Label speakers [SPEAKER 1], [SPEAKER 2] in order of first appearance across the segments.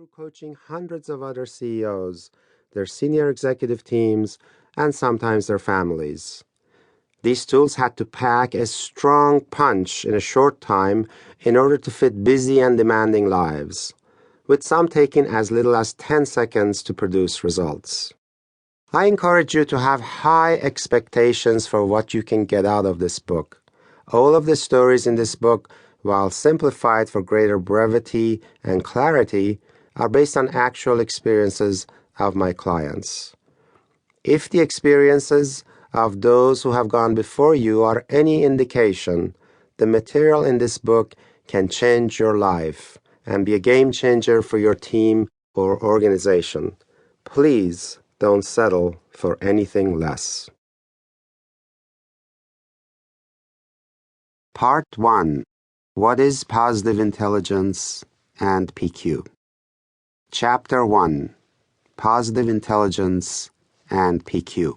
[SPEAKER 1] through coaching hundreds of other CEOs, their senior executive teams, and sometimes their families. These tools had to pack a strong punch in a short time in order to fit busy and demanding lives, with some taking as little as 10 seconds to produce results. I encourage you to have high expectations for what you can get out of this book. All of the stories in this book, while simplified for greater brevity and clarity, are based on actual experiences of my clients. If the experiences of those who have gone before you are any indication, the material in this book can change your life and be a game changer for your team or organization. Please don't settle for anything less. Part 1. What is Positive Intelligence and PQ? Chapter 1. Positive Intelligence and PQ.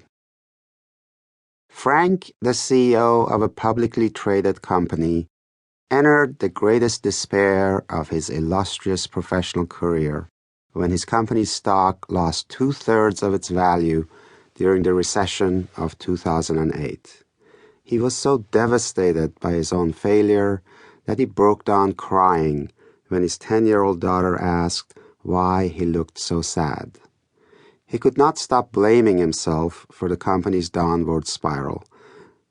[SPEAKER 1] Frank, the CEO of a publicly traded company, entered the greatest despair of his illustrious professional career when his company's stock lost 2/3 of its value during the recession of 2008. He was so devastated by his own failure that he broke down crying when his 10-year-old daughter asked why he looked so sad. He could not stop blaming himself for the company's downward spiral,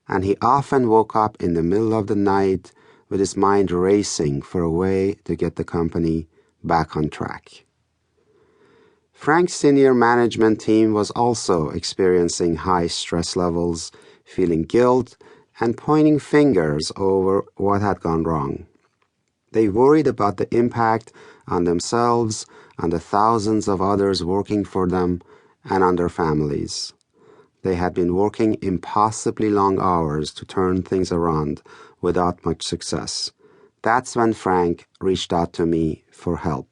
[SPEAKER 1] and he often woke up in the middle of the night with his mind racing for a way to get the company back on track. Frank's senior management team was also experiencing high stress levels, feeling guilt, and pointing fingers over what had gone wrong. They worried about the impact on themselves, on the thousands of others working for them, and on their families. They had been working impossibly long hours to turn things around without much success. That's when Frank reached out to me for help.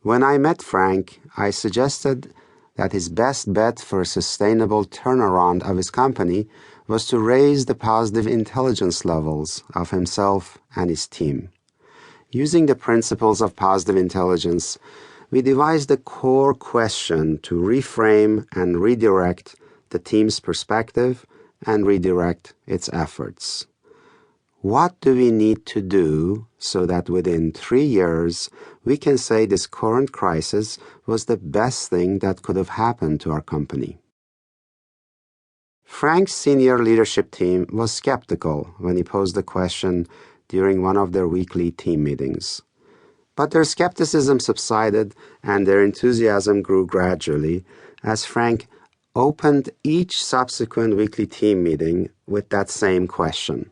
[SPEAKER 1] When I met Frank, I suggested that his best bet for a sustainable turnaround of his company was to raise the positive intelligence levels of himself and his team. Using the principles of positive intelligence, we devised a core question to reframe and redirect the team's perspective and redirect its efforts. What do we need to do so that within 3 years we can say this current crisis was the best thing that could have happened to our company? Frank's senior leadership team was skeptical when he posed the question during one of their weekly team meetings. But their skepticism subsided and their enthusiasm grew gradually as Frank opened each subsequent weekly team meeting with that same question.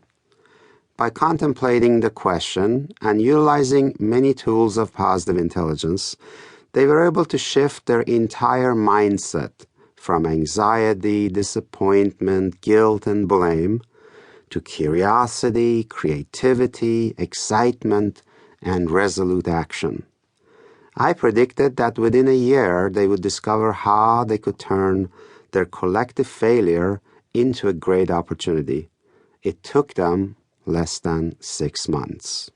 [SPEAKER 1] By contemplating the question and utilizing many tools of positive intelligence, they were able to shift their entire mindset from anxiety, disappointment, guilt, and blame to curiosity, creativity, excitement, and resolute action. I predicted that within a year they would discover how they could turn their collective failure into a great opportunity. It took them less than 6 months.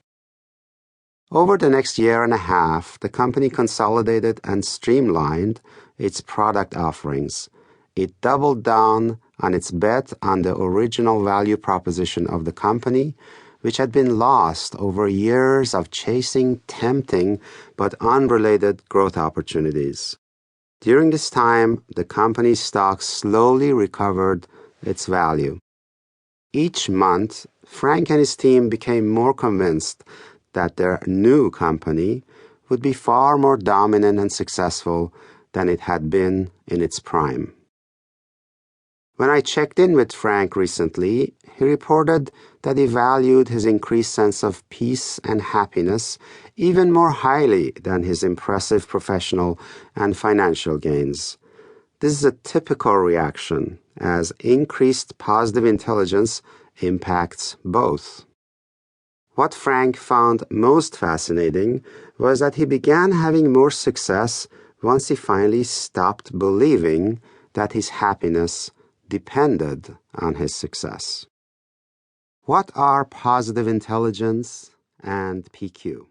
[SPEAKER 1] Over the next year and a half, the company consolidated and streamlined its product offerings. It doubled down on its bet on the original value proposition of the company, which had been lost over years of chasing tempting but unrelated growth opportunities. During this time, the company's stock slowly recovered its value. Each month, Frank and his team became more convinced that their new company would be far more dominant and successful than it had been in its prime. When I checked in with Frank recently, he reported that he valued his increased sense of peace and happiness even more highly than his impressive professional and financial gains. This is a typical reaction, as increased positive intelligence impacts both. What Frank found most fascinating was that he began having more success once he finally stopped believing that his happiness depended on his success. What are positive intelligence and PQ?